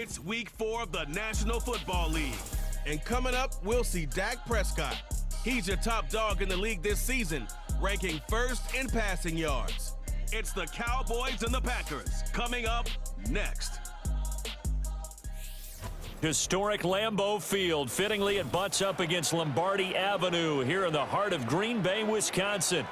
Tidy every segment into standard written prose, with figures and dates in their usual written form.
It's week 4 of the National Football League. And coming up, we'll see Dak Prescott. He's your top dog in the league this season, ranking first in passing yards. It's the Cowboys and the Packers coming up next. Historic Lambeau Field. Fittingly, it butts up against Lombardi Avenue here in the heart of Green Bay, Wisconsin.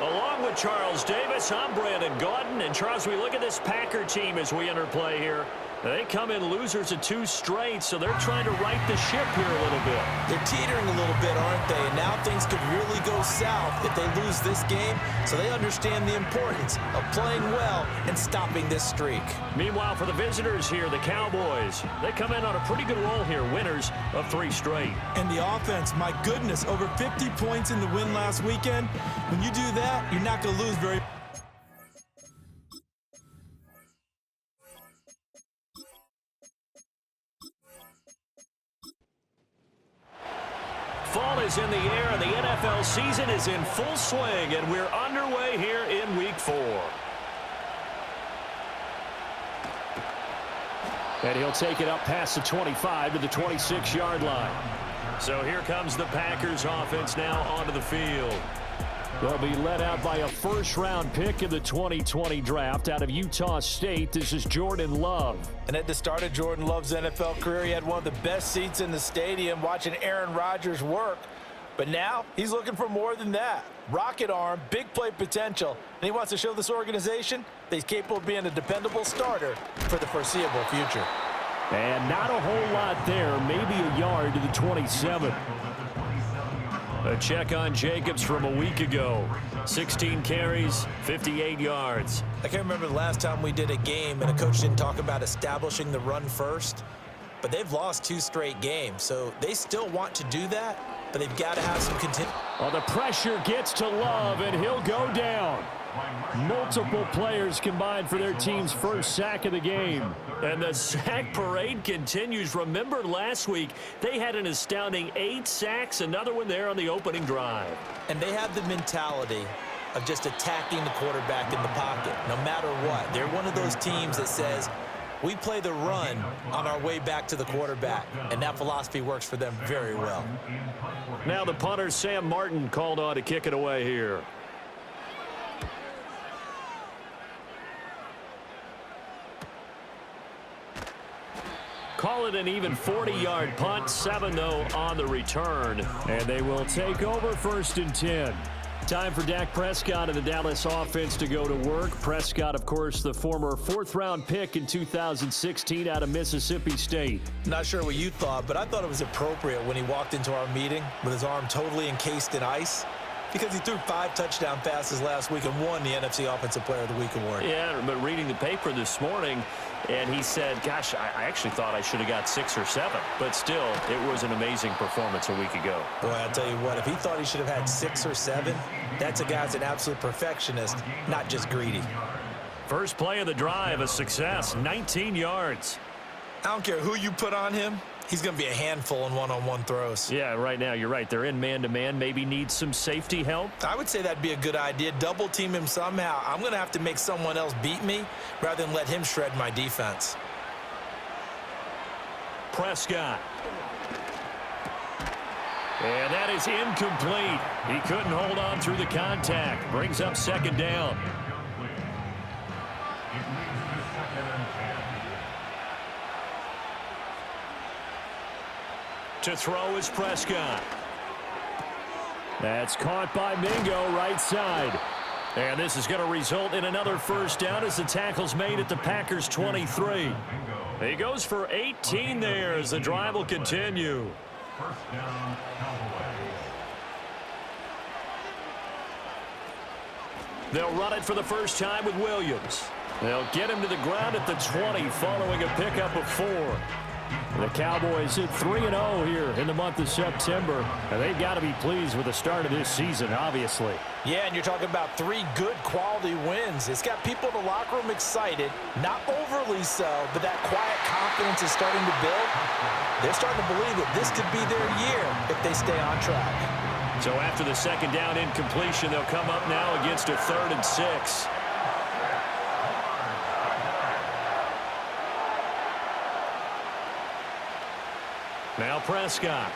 Along with Charles Davis, I'm Brandon Gaudin. And Charles, we look at this Packer team as we enter play here. They come in losers of 2 straight, so they're trying to right the ship here a little bit. They're teetering a little bit, aren't they? And now things could really go south if they lose this game, so they understand the importance of playing well and stopping this streak. Meanwhile, for the visitors here, the Cowboys, they come in on a pretty good roll here, winners of 3 straight. And the offense, my goodness, over 50 points in the win last weekend. When you do that, you're not going to lose very much. Fall is in the air, and the NFL season is in full swing, and we're underway here in Week 4. And he'll take it up past the 25 to the 26-yard line. So here comes the Packers offense now onto the field. They'll be led out by a first-round pick in the 2020 draft out of Utah State. This is Jordan Love. And at the start of Jordan Love's NFL career, he had one of the best seats in the stadium watching Aaron Rodgers work. But now he's looking for more than that. Rocket arm, big play potential, and he wants to show this organization that he's capable of being a dependable starter for the foreseeable future. And not a whole lot there, maybe a yard to the 27. A check on Jacobs from a week ago. 16 carries, 58 yards. I can't remember the last time we did a game and a coach didn't talk about establishing the run first. But they've lost 2 straight games, so they still want to do that, but they've got to have some contingency. Oh, the pressure gets to Love, and he'll go down. Multiple players combined for their team's first sack of the game. And the sack parade continues. Remember last week, they had an astounding 8 sacks, another one there on the opening drive. And they have the mentality of just attacking the quarterback in the pocket, no matter what. They're one of those teams that says, we play the run on our way back to the quarterback, and that philosophy works for them very well. Now the punter, Sam Martin, called on to kick it away here. Call it an even 40-yard punt, 7 though on the return. And they will take over 1st and 10. Time for Dak Prescott and the Dallas offense to go to work. Prescott, of course, the former 4th-round pick in 2016 out of Mississippi State. Not sure what you thought, but I thought it was appropriate when he walked into our meeting with his arm totally encased in ice, because he threw 5 touchdown passes last week and won the NFC Offensive Player of the Week award. Yeah, but reading the paper this morning, and he said, gosh, I actually thought I should have got 6 or 7. But still, it was an amazing performance a week ago. Boy, I'll tell you what, if he thought he should have had 6 or 7, that's a guy who's an absolute perfectionist, not just greedy. First play of the drive, a success, 19 yards. I don't care who you put on him. He's going to be a handful in one-on-one throws. Yeah, right now, you're right. They're in man-to-man. Maybe need some safety help. I would say that'd be a good idea. Double team him somehow. I'm going to have to make someone else beat me rather than let him shred my defense. Prescott. And that is incomplete. He couldn't hold on through the contact. Brings up 2nd down. To throw is Prescott. That's caught by Mingo, right side. And this is going to result in another 1st down as the tackle's made at the Packers' 23. He goes for 18 there as the drive will continue. They'll run it for the first time with Williams. They'll get him to the ground at the 20 following a pickup of 4. The Cowboys hit 3-0 here in the month of September, and they've got to be pleased with the start of this season, obviously. Yeah, and you're talking about 3 good quality wins. It's got people in the locker room excited, not overly so, but that quiet confidence is starting to build. They're starting to believe that this could be their year if they stay on track. So after the 2nd down incompletion, they'll come up now against a 3rd and 6. Now Prescott.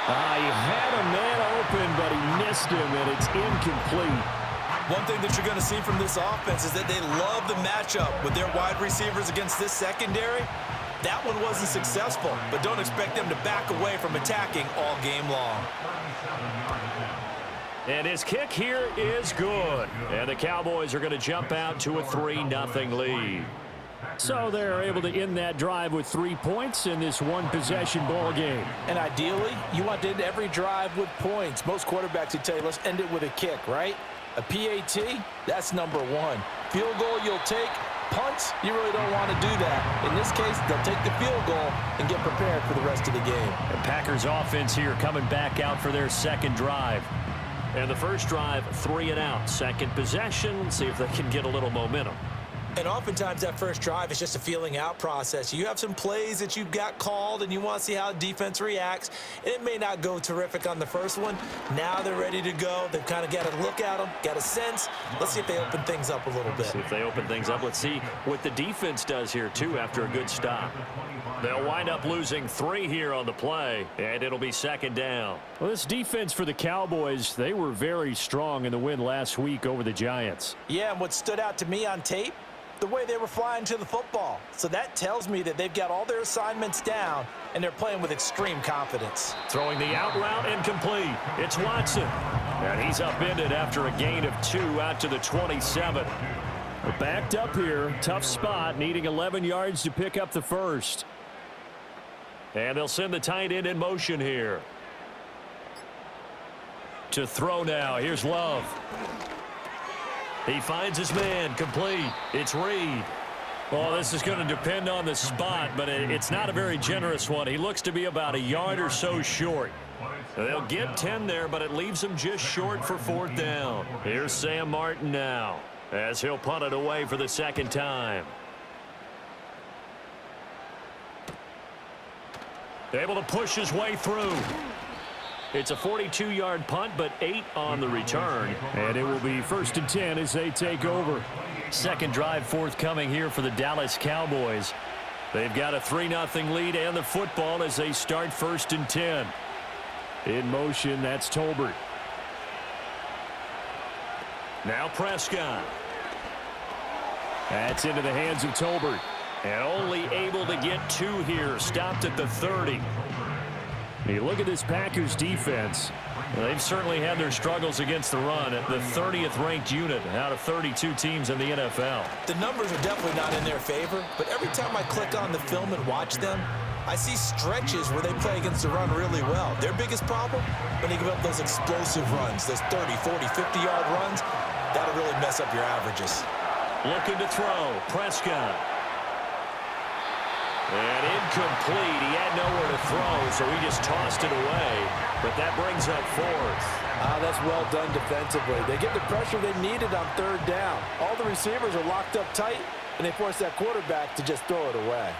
He had a man open, but he missed him, and it's incomplete. One thing that you're going to see from this offense is that they love the matchup with their wide receivers against this secondary. That one wasn't successful, but don't expect them to back away from attacking all game long. And his kick here is good. And the Cowboys are going to jump out to a 3-0 lead. So they're able to end that drive with 3 points in this one-possession ball game. And ideally, you want to end every drive with points. Most quarterbacks would tell you, let's end it with a kick, right? A PAT, that's number one. Field goal you'll take. Punts, you really don't want to do that. In this case, they'll take the field goal and get prepared for the rest of the game. The Packers offense here coming back out for their second drive. And the first drive, 3 and out. Second possession, see if they can get a little momentum. And oftentimes that first drive is just a feeling out process. You have some plays that you've got called and you want to see how the defense reacts. And it may not go terrific on the first one. Now they're ready to go. They've kind of got to look at them, got a sense. Let's see if they open things up a little bit. See if they open things up. Let's see what the defense does here, too, after a good stop. They'll wind up losing 3 here on the play, and it'll be second down. Well, this defense for the Cowboys, they were very strong in the win last week over the Giants. Yeah, and what stood out to me on tape, the way they were flying to the football. So that tells me that they've got all their assignments down, and they're playing with extreme confidence. Throwing the out route incomplete. It's Watson. And he's upended after a gain of 2 out to the 27. We're backed up here. Tough spot, needing 11 yards to pick up the first. And they'll send the tight end in motion here. To throw now. Here's Love. He finds his man, complete. It's Reed. Well, this is going to depend on the spot, but it's not a very generous one. He looks to be about a yard or so short. They'll get 10 there, but it leaves them just short for 4th down. Here's Sam Martin now, as he'll punt it away for the second time. Able to push his way through. It's a 42-yard punt, but 8 on the return. And it will be 1st and 10 as they take over. Second drive forthcoming here for the Dallas Cowboys. They've got a 3-0 lead and the football as they start 1st and 10. In motion, that's Tolbert. Now Prescott. That's into the hands of Tolbert. And only able to get 2 here. Stopped at the 30. You look at this Packers defense. They've certainly had their struggles against the run at the 30th ranked unit out of 32 teams in the NFL. The numbers are definitely not in their favor, but every time I click on the film and watch them, I see stretches where they play against the run really well. Their biggest problem, when they give up those explosive runs, those 30, 40, 50-yard runs, that'll really mess up your averages. Looking to throw. Prescott. And incomplete. He had nowhere to throw, so he just tossed it away. But that brings up 4th. That's well done defensively. They get the pressure they needed on 3rd down. All the receivers are locked up tight, and they force that quarterback to just throw it away.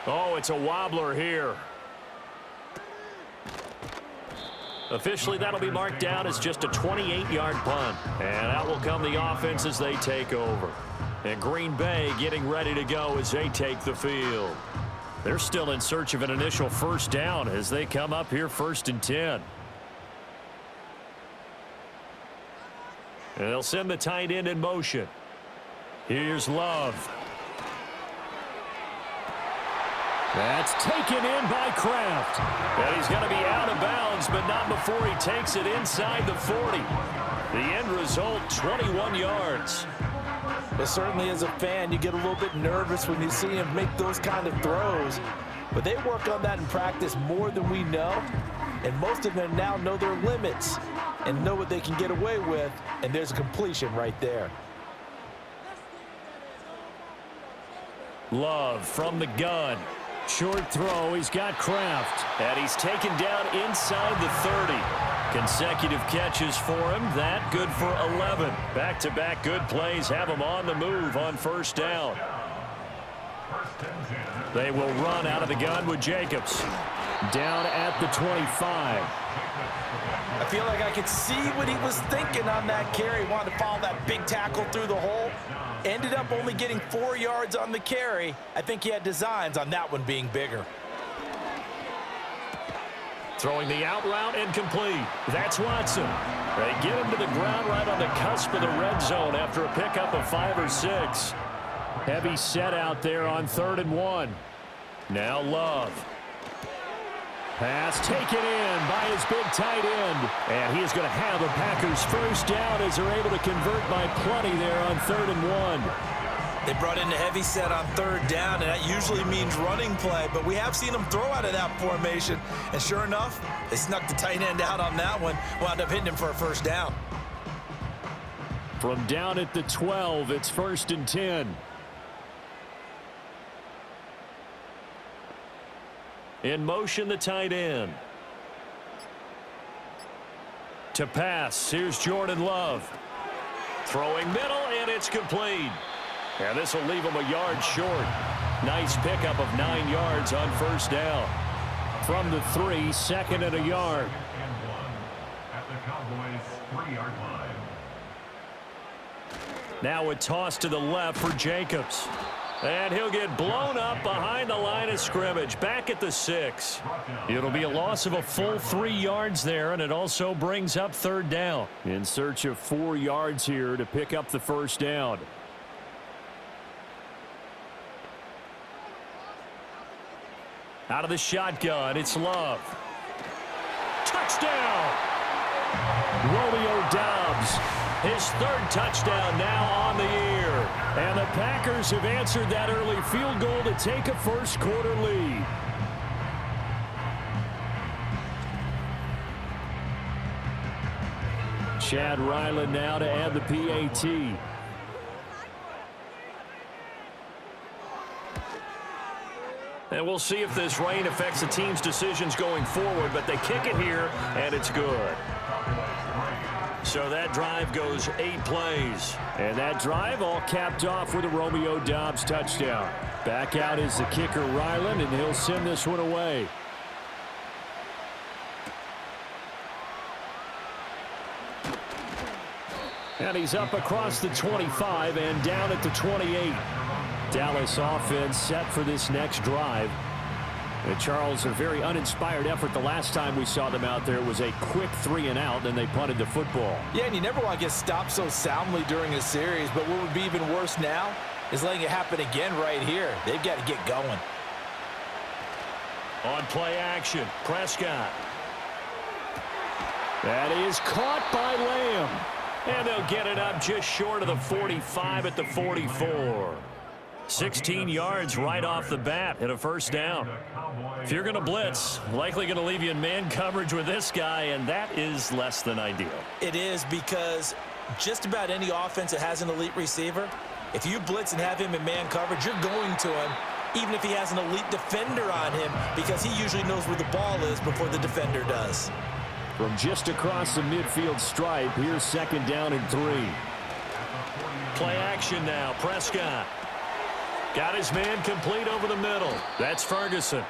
Oh, it's a wobbler here. Officially, that'll be marked down as just a 28-yard punt. And out will come the offense as they take over. And Green Bay getting ready to go as they take the field. They're still in search of an initial 1st down as they come up here 1st and 10. And they'll send the tight end in motion. Here's Love. That's taken in by Kraft. And he's going to be out of bounds, but not before he takes it inside the 40. The end result, 21 yards. But certainly as a fan, you get a little bit nervous when you see him make those kind of throws. But they work on that in practice more than we know. And most of them now know their limits and know what they can get away with. And there's a completion right there. Love from the gun. Short throw. He's got Kraft. And he's taken down inside the 30. Consecutive catches for him. That good for 11. Back-to-back good plays have him on the move on 1st down. They will run out of the gun with Jacobs. Down at the 25. I feel like I could see what he was thinking on that carry. He wanted to follow that big tackle through the hole. Ended up only getting 4 yards on the carry. I think he had designs on that one being bigger. Throwing the out route incomplete. That's Watson. They get him to the ground right on the cusp of the red zone after a pickup of 5 or 6. Heavy set out there on 3rd and 1. Now Love. Pass taken in by his big tight end. And he is going to have the Packers first down as they're able to convert by plenty there on 3rd and 1. They brought in a heavy set on 3rd down, and that usually means running play, but we have seen them throw out of that formation. And sure enough, they snuck the tight end out on that one, wound up hitting him for a first down. From down at the 12, it's 1st and 10. In motion, the tight end. To pass, here's Jordan Love. Throwing middle, and it's complete. And this will leave him a yard short. Nice pickup of 9 yards on 1st down. From the 3, 2nd and a yard. At the Cowboys 3-yard line. Now a toss to the left for Jacobs. And he'll get blown up behind the line of scrimmage, back at the 6. It'll be a loss of a full 3 yards there, and it also brings up 3rd down. In search of 4 yards here to pick up the first down. Out of the shotgun, it's Love. Touchdown! Romeo Doubs, his 3rd touchdown now on the year. And the Packers have answered that early field goal to take a first quarter lead. Chad Ryland now to add the PAT. And we'll see if this rain affects the team's decisions going forward, but they kick it here, and it's good. So that drive goes 8 plays. And that drive all capped off with a Romeo Doubs touchdown. Back out is the kicker, Ryland, and he'll send this one away. And he's up across the 25 and down at the 28. Dallas offense set for this next drive. And Charles, a very uninspired effort the last time we saw them out there. It was a quick 3 and out, then they punted the football. Yeah, and you never want to get stopped so soundly during a series, but what would be even worse now is letting it happen again right here. They've got to get going. On play action, Prescott. That is caught by Lamb. And they'll get it up just short of the 45 at the 44. 16 yards right off the bat and a first down. If you're going to blitz, likely going to leave you in man coverage with this guy, and that is less than ideal. It is, because just about any offense that has an elite receiver, if you blitz and have him in man coverage, you're going to him, even if he has an elite defender on him, because he usually knows where the ball is before the defender does. From just across the midfield stripe, here's 2nd down and 3. Play action now, Prescott. Got his man complete over the middle. That's Ferguson.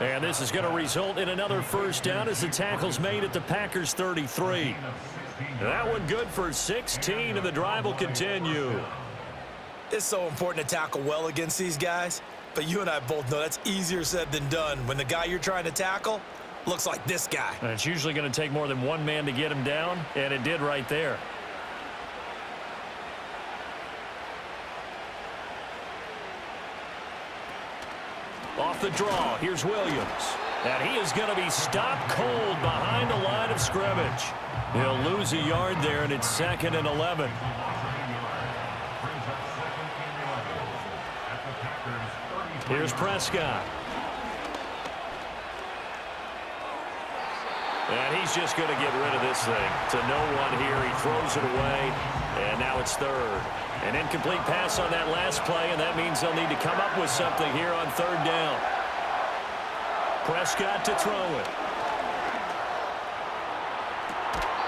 And this is going to result in another first down as the tackle's made at the Packers 33. That one good for 16, and the drive will continue. It's so important to tackle well against these guys, but you and I both know that's easier said than done when the guy you're trying to tackle looks like this guy. And it's usually going to take more than one man to get him down, and it did right there. Off the draw, here's Williams. And he is going to be stopped cold behind the line of scrimmage. He'll lose a yard there, and it's 2nd and 11. Here's Prescott. And he's just going to get rid of this thing. To no one here. He throws it away. And now it's 3rd. An incomplete pass on that last play, and that means they'll need to come up with something here on 3rd down. Prescott to throw it.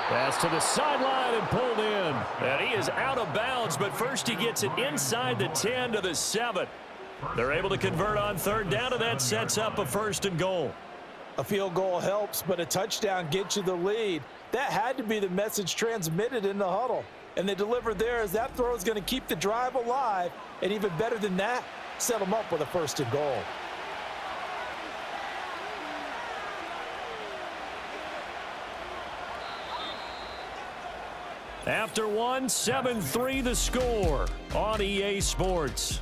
Pass to the sideline and pulled in. And he is out of bounds, but first he gets it inside the 10 to the 7. They're able to convert on 3rd down, and that sets up a 1st and goal. A field goal helps, but a touchdown gets you the lead. That had to be the message transmitted in the huddle. and they deliver theirs. That throw is going to keep the drive alive, and even better than that, set them up with a 1st and goal. After one, 7-3 the score on EA Sports.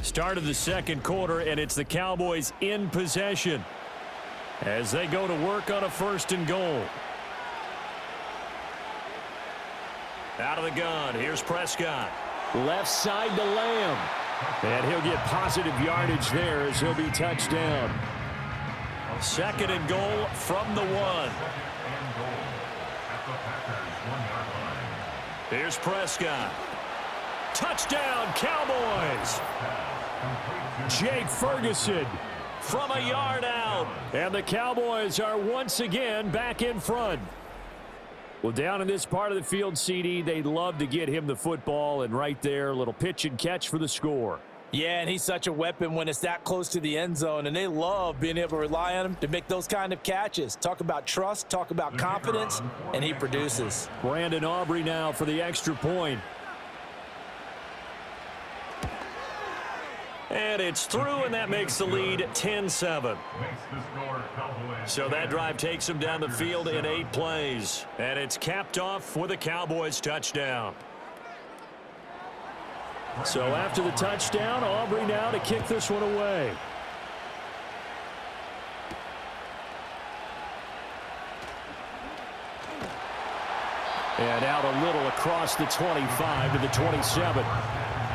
Start of the second quarter, and it's the Cowboys in possession as they go to work on a 1st and goal. Out of the gun, here's Prescott. Left side to Lamb. And he'll get positive yardage there as he'll be touched down. 2nd and goal from the 1. Here's Prescott. Touchdown, Cowboys! Jake Ferguson from a yard out. And the Cowboys are once again back in front. Well, down in this part of the field, CD, they'd love to get him the football, and right there, a little pitch and catch for the score. Yeah, and he's such a weapon when it's that close to the end zone, and they love being able to rely on him to make those kind of catches. Talk about trust, talk about confidence, and he produces. Brandon Aubrey now for the extra point. And it's through, and that makes the lead 10-7. So that drive takes him down the field in 8 plays. And it's capped off with a Cowboys touchdown. So after the touchdown, Aubrey now to kick this one away. And out a little across the 25 to the 27.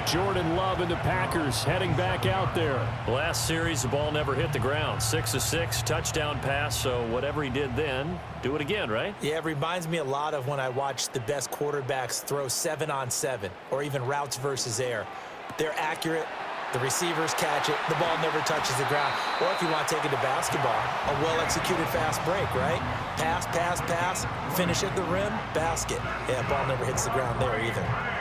Jordan Love and the Packers heading back out there. Last series, the ball never hit the ground. 6 of 6, touchdown pass. So whatever he did then, do it again, right? Yeah, it reminds me a lot of when I watch the best quarterbacks throw 7-on-7 or even routes versus air. They're accurate. The receivers catch it. The ball never touches the ground. Or if you want to take it to basketball, a well-executed fast break, right? Pass, pass, pass, finish at the rim, basket. Yeah, ball never hits the ground there either.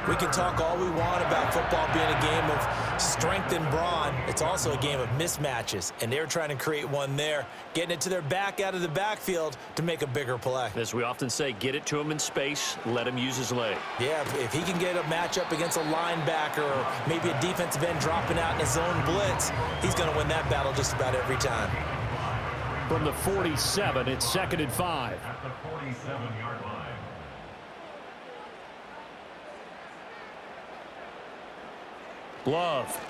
We can talk all we want about football being a game of strength and brawn. It's also a game of mismatches, and they're trying to create one there, getting it to their back out of the backfield to make a bigger play. As we often say, get it to him in space, let him use his leg. Yeah, if he can get a matchup against a linebacker or maybe a defensive end dropping out in a zone blitz, he's going to win that battle just about every time. From the 47, it's 2nd and 5. At the 47-yard line. Love.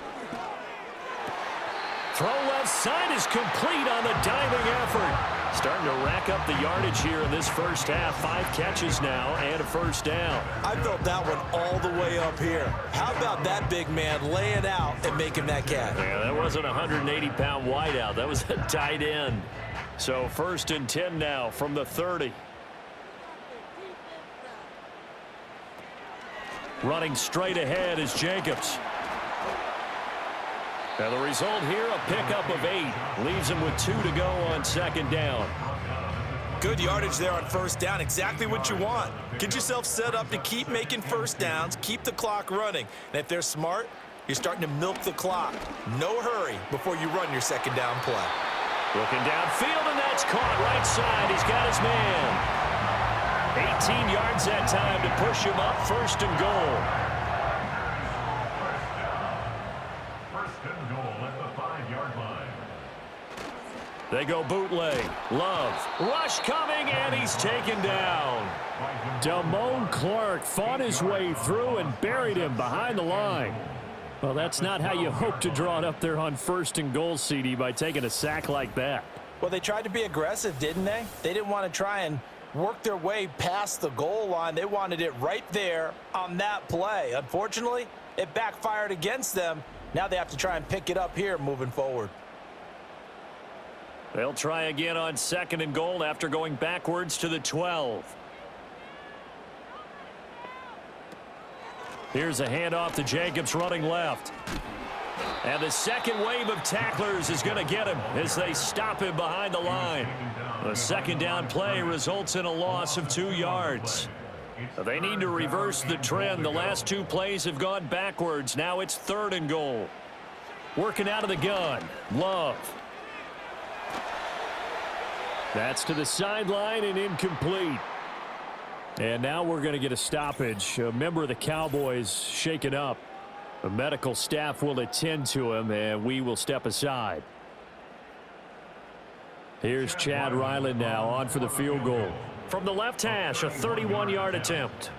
Throw left side is complete on the diving effort. Starting to rack up the yardage here in this first half. 5 catches now and a 1st down. I felt that one all the way up here. How about that big man laying out and making that catch? Yeah, that wasn't a 180-pound wideout. That was a tight end. So 1st and 10 now from the 30. Running straight ahead is Jacobs. Now the result here, a pickup of 8. Leaves him with 2 to go on 2nd down. Good yardage there on 1st down. Exactly what you want. Get yourself set up to keep making 1st downs, keep the clock running. And if they're smart, you're starting to milk the clock. No hurry before you run your 2nd down play. Looking downfield, and that's caught right side. He's got his man. 18 yards that time to push him up 1st and goal. They go bootleg. Love. Rush coming, and he's taken down. Damone Clark fought his way through and buried him behind the line. Well, that's not how you hope to draw it up there on 1st and goal, CD, by taking a sack like that. Well, they tried to be aggressive, didn't they? They didn't want to try and work their way past the goal line. They wanted it right there on that play. Unfortunately, it backfired against them. Now they have to try and pick it up here moving forward. They'll try again on 2nd and goal after going backwards to the 12. Here's a handoff to Jacobs running left. And the second wave of tacklers is going to get him as they stop him behind the line. The 2nd down play results in a loss of 2 yards. They need to reverse the trend. The last 2 plays have gone backwards. Now it's 3rd and goal. Working out of the gun. Love. That's to the sideline and incomplete. And now we're going to get a stoppage. A member of the Cowboys shaken up. The medical staff will attend to him, and we will step aside. Here's Chad Ryland now on for the field goal. From the left hash, a 31-yard attempt.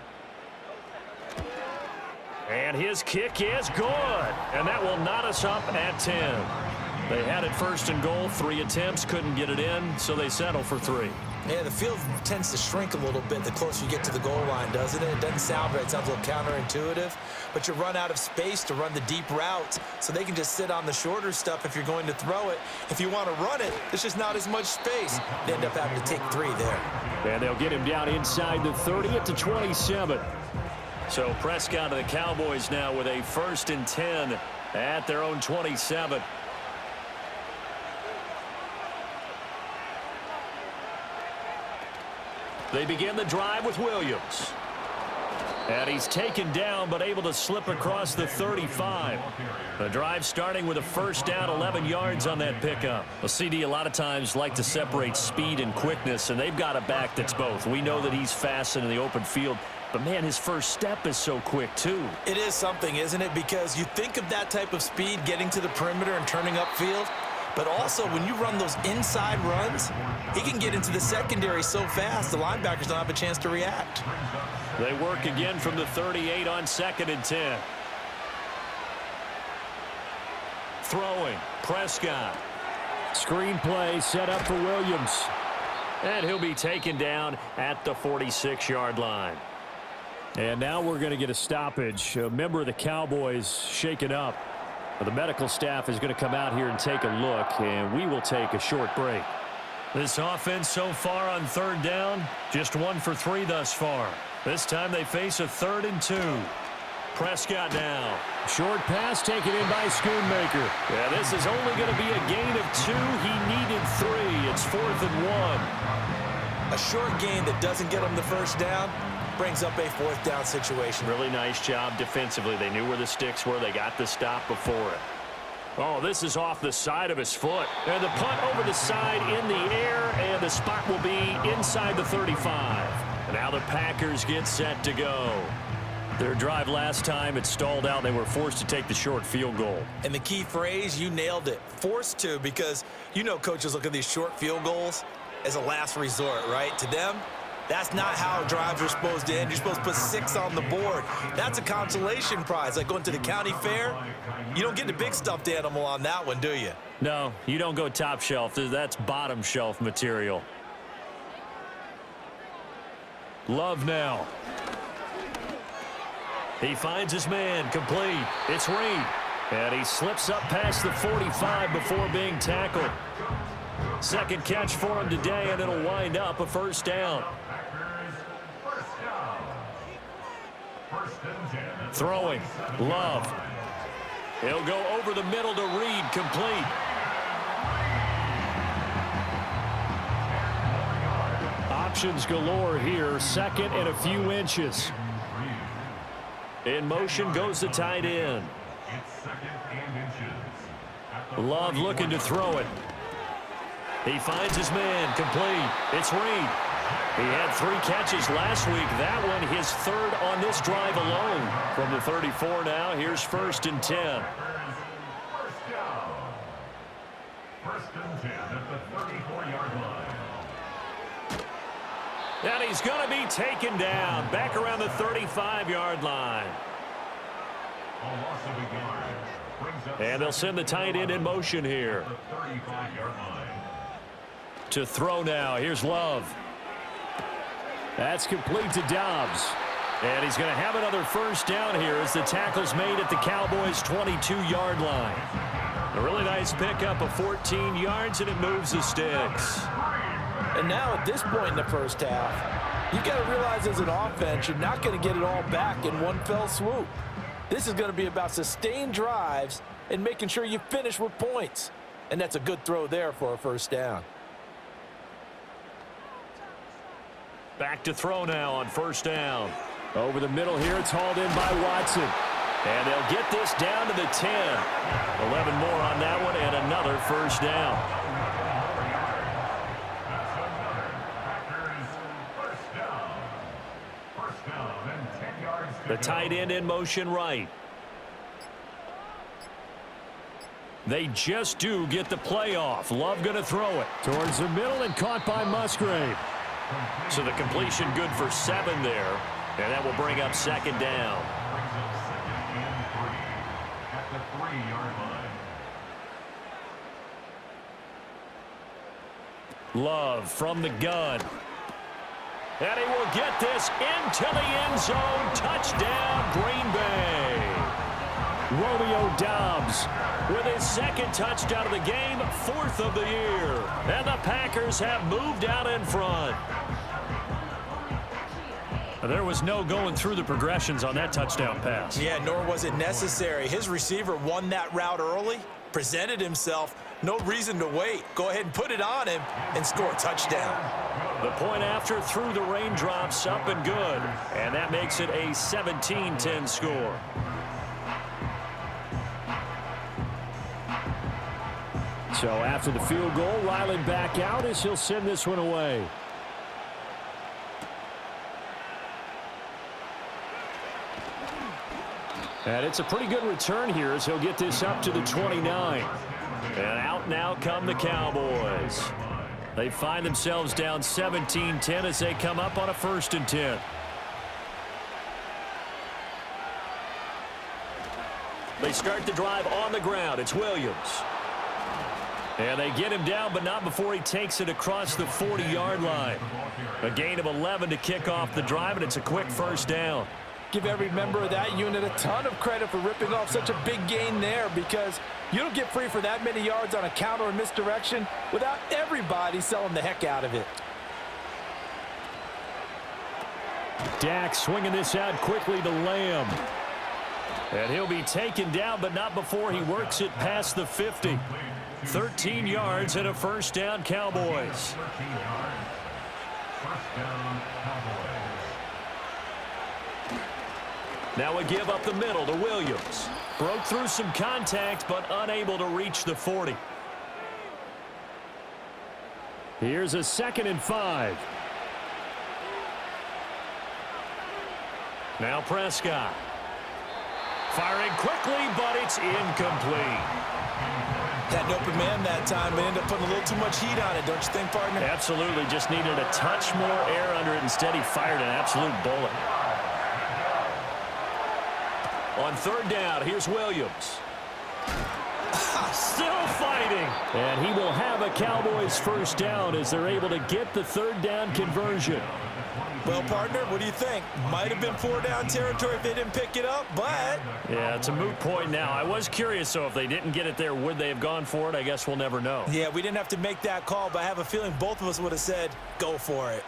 And his kick is good. And that will knot us up at 10. They had it first and goal, 3 attempts, couldn't get it in, so they settle for 3. Yeah, the field tends to shrink a little bit the closer you get to the goal line, doesn't it? It doesn't sound right. It sounds a little counterintuitive. But you run out of space to run the deep routes, so they can just sit on the shorter stuff if you're going to throw it. If you want to run it, there's just not as much space. They end up having to take 3 there. And they'll get him down inside the 30 at the 27. So Prescott of the Cowboys now with a 1st and 10 at their own 27. They begin the drive with Williams. And he's taken down but able to slip across the 35. The drive starting with a 1st down, 11 yards on that pickup. Well, CD a lot of times like to separate speed and quickness, and they've got a back that's both. We know that he's fast in the open field, but, man, his first step is so quick, too. It is something, isn't it? Because you think of that type of speed getting to the perimeter and turning upfield, but also when you run those inside runs, he can get into the secondary so fast the linebackers don't have a chance to react. They work again from the 38 on 2nd and 10. Throwing, Prescott. Screen play set up for Williams. And he'll be taken down at the 46-yard line. And now we're going to get a stoppage. A member of the Cowboys shaken up. The medical staff is going to come out here and take a look, and we will take a short break. This offense so far on 3rd down, just 1 for 3 thus far. This time they face a 3rd and 2. Prescott now. Short pass taken in by Schoonmaker. Yeah, this is only going to be a gain of 2. He needed 3. It's 4th and 1. A short gain that doesn't get him the 1st down brings up a 4th down situation. Really nice job defensively. They knew where the sticks were. They got the stop before it. Oh, this is off the side of his foot. And the punt over the side in the air, and the spot will be inside the 35. Now the Packers get set to go. Their drive last time, it stalled out. They were forced to take the short field goal. And the key phrase, you nailed it. Forced to, because you know coaches look at these short field goals as a last resort, right? To them, that's not how drives are supposed to end. You're supposed to put 6 on the board. That's a consolation prize. Like going to the county fair, you don't get the big stuffed animal on that one, do you? No, you don't go top shelf. That's bottom shelf material. Love now. He finds his man, complete. It's Reed. And he slips up past the 45 before being tackled. 2nd catch for him today, and it'll wind up a 1st down. Throwing, Love. He'll go over the middle to Reed, complete. Options galore here, 2nd and a few inches. In motion goes the tight end. Love looking to throw it. He finds his man, complete. It's Reed. He had 3 catches last week. That one his 3rd on this drive alone. From the 34 now, here's 1st and 10. First and 10 at the 34-yard line. And he's going to be taken down back around the 35-yard line. A loss of a yard. Brings up And they'll send the tight end in motion here. the 35-yard line. To throw now. Here's Love. That's complete to Dobbs. And he's going to have another 1st down here as the tackle's made at the Cowboys' 22-yard line. A really nice pickup of 14 yards, and it moves the sticks. And now at this point in the 1st half, you've got to realize as an offense, you're not going to get it all back in one fell swoop. This is going to be about sustained drives and making sure you finish with points. And that's a good throw there for a 1st down. Back to throw now on 1st down. Over the middle here, it's hauled in by Watson. And they'll get this down to the 10. 11 more on that one, and another 1st down. The tight end in motion right. They just do get the play off. Love going to throw it towards the middle and caught by Musgrave. So the completion good for 7 there, and that will bring up second down. Brings up second and 3 at the 3-yard line. Love from the gun. And he will get this into the end zone. Touchdown, Green Bay. Romeo Doubs with his second touchdown of the game, 4th of the year. And the Packers have moved out in front. There was no going through the progressions on that touchdown pass. Yeah, nor was it necessary. His receiver won that route early, presented himself. No reason to wait. Go ahead and put it on him and score a touchdown. The point after through the raindrops, up and good. And that makes it a 17-10 score. So after the field goal, Ryland back out as he'll send this one away. And it's a pretty good return here as he'll get this up to the 29. And out now come the Cowboys. They find themselves down 17-10 as they come up on a 1st and 10. They start the drive on the ground. It's Williams. And they get him down, but not before he takes it across the 40-yard line. A gain of 11 to kick off the drive, and it's a quick 1st down. Give every member of that unit a ton of credit for ripping off such a big gain there, because you don't get free for that many yards on a counter or misdirection without everybody selling the heck out of it. Dak swinging this out quickly to Lamb. And he'll be taken down, but not before he works it past the 50. 13 yards and a 1st down, Cowboys. 13 yards. 1st down, Cowboys. Now a give up the middle to Williams. Broke through some contact, but unable to reach the 40. Here's a 2nd and 5. Now Prescott. Firing quickly, but it's incomplete. Had an open man that time, but ended up putting a little too much heat on it, don't you think, partner? Absolutely. Just needed a touch more air under it. Instead, he fired an absolute bullet. On 3rd down, here's Williams. Still fighting. And he will have a Cowboys 1st down as they're able to get the 3rd down conversion. Well, partner, what do you think? Might have been 4-down territory if they didn't pick it up, but... Yeah, it's a moot point now. I was curious, though, if they didn't get it there, would they have gone for it? I guess we'll never know. Yeah, we didn't have to make that call, but I have a feeling both of us would have said, go for it.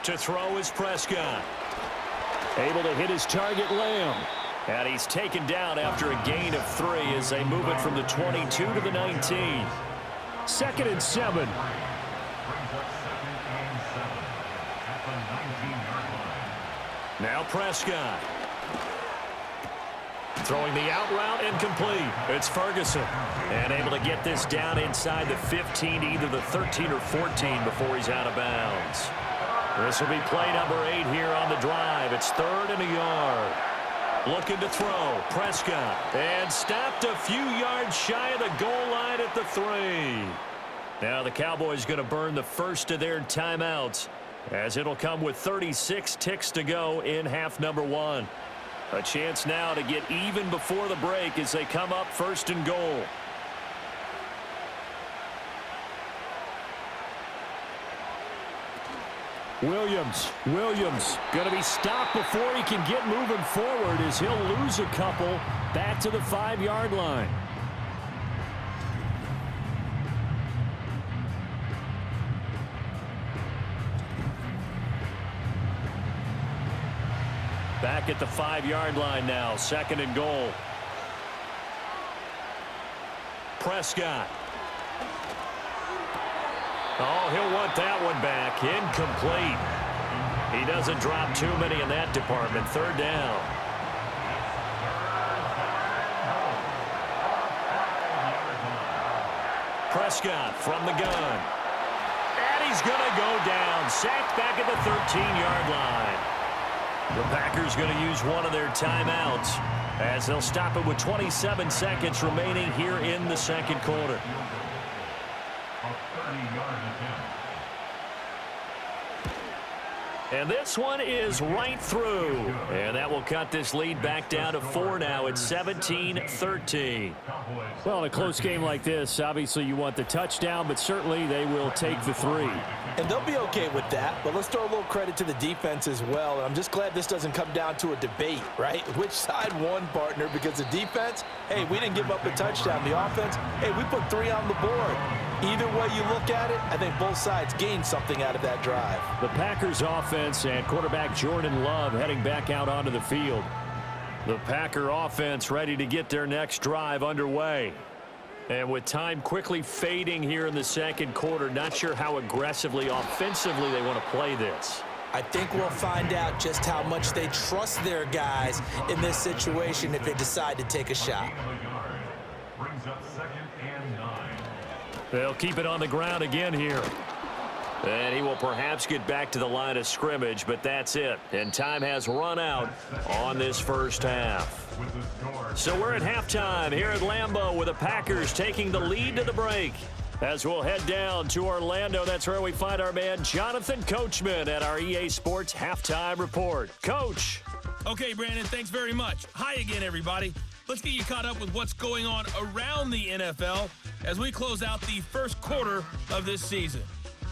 To throw is Prescott. Able to hit his target, Lamb. And he's taken down after a gain of 3 as they move it from the 22 to the 19. 2nd and 7. Brings up 2nd and 7 at the 19-yard line. Now Prescott. Throwing the out route incomplete. It's Ferguson. And able to get this down inside the 15, either the 13 or 14 before he's out of bounds. This will be play number 8 here on the drive. It's 3rd and a yard. Looking to throw. Prescott. And stopped a few yards shy of the goal line at the 3. Now the Cowboys going to burn the first of their timeouts, as it'll come with 36 ticks to go in half number 1. A chance now to get even before the break as they come up 1st and goal. Williams going to be stopped before he can get moving forward as he'll lose a couple back to the 5-yard line. Back at the 5-yard line now, 2nd and goal. Prescott. Oh, he'll want that one back. Incomplete. He doesn't drop too many in that department. 3rd down. Prescott from the gun. And he's going to go down. Sacked back at the 13-yard line. The Packers going to use one of their timeouts as they'll stop it with 27 seconds remaining here in the second quarter. A 30-yard attempt. And this one is right through. And that will cut this lead back down to 4 now. It's 17-13. Well, in a close game like this, obviously you want the touchdown, but certainly they will take the 3. And they'll be okay with that, but let's throw a little credit to the defense as well. And I'm just glad this doesn't come down to a debate, right? Which side won, partner? Because the defense, hey, we didn't give up a touchdown. The offense, hey, we put 3 on the board. Either way you look at it, I think both sides gained something out of that drive. The Packers offense and quarterback Jordan Love heading back out onto the field. The Packer offense ready to get their next drive underway. And with time quickly fading here in the second quarter, not sure how aggressively, offensively they want to play this. I think we'll find out just how much they trust their guys in this situation if they decide to take a shot. Brings up 2nd and 9. They'll keep it on the ground again here. And he will perhaps get back to the line of scrimmage, but that's it. And time has run out on this first half. So we're at halftime here at Lambeau with the Packers taking the lead to the break. As we'll head down to Orlando, that's where we find our man Jonathan Coachman at our EA Sports Halftime Report. Coach. Okay, Brandon, thanks very much. Hi again, everybody. Let's get you caught up with what's going on around the NFL as we close out the first quarter of this season.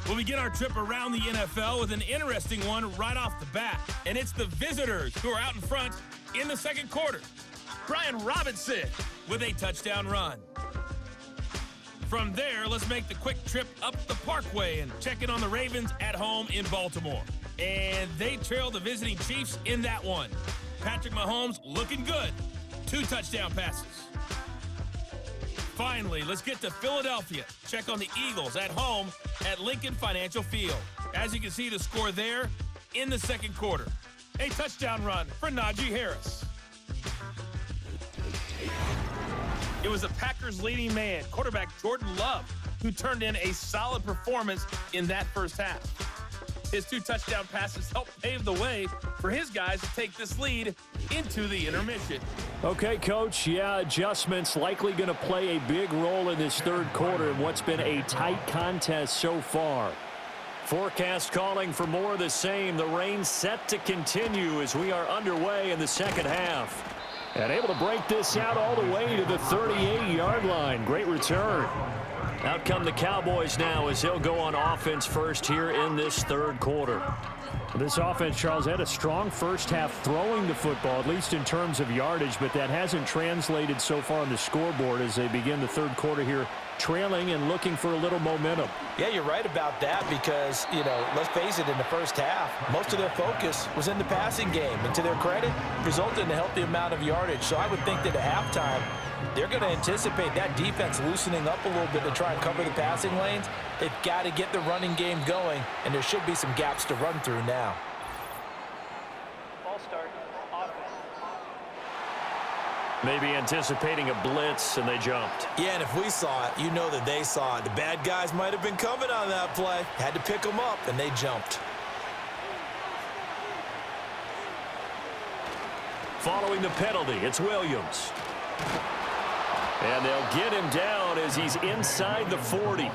We'll begin our trip around the NFL with an interesting one right off the bat, and it's the visitors who are out in front in the second quarter. Brian Robinson with a touchdown run. From there, let's make the quick trip up the Parkway and check in on the Ravens at home in Baltimore. And they trail the visiting Chiefs in that one. Patrick Mahomes looking good. 2 touchdown passes. Finally, let's get to Philadelphia. Check on the Eagles at home at Lincoln Financial Field. As you can see, the score there in the second quarter. A touchdown run for Najee Harris. It was the Packers' leading man, quarterback Jordan Love, who turned in a solid performance in that first half. His 2 touchdown passes helped pave the way for his guys to take this lead into the intermission. Okay, Coach, yeah, adjustments likely going to play a big role in this third quarter in what's been a tight contest so far. Forecast calling for more of the same. The rain set to continue as we are underway in the second half. And able to break this out all the way to the 38-yard line. Great return. Out come the Cowboys now as he'll go on offense first here in this third quarter. This offense, Charles, had a strong first half throwing the football, at least in terms of yardage, but that hasn't translated so far on the scoreboard as they begin the third quarter here, trailing and looking for a little momentum. Yeah, you're right about that because, you know, let's face it, in the first half, most of their focus was in the passing game. And to their credit, resulted in a healthy amount of yardage. So I would think that at halftime, they're going to anticipate that defense loosening up a little bit to try and cover the passing lanes. They've got to get the running game going, and there should be some gaps to run through now. Ball start, offense. Maybe anticipating a blitz, and they jumped. Yeah, and if we saw it, you know that they saw it. The bad guys might have been coming on that play. Had to pick them up, and they jumped. Following the penalty, it's Williams. And they'll get him down as he's inside the 40.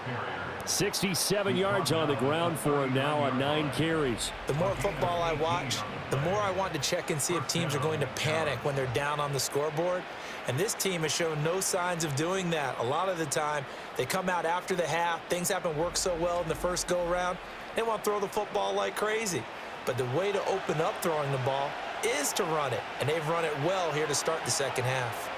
67 yards on the ground for him now on 9 carries. The more football I watch, the more I want to check and see if teams are going to panic when they're down on the scoreboard. And this team has shown no signs of doing that. A lot of the time, they come out after the half. Things haven't worked so well in the first go-around. They want to throw the football like crazy. But the way to open up throwing the ball is to run it. And they've run it well here to start the second half.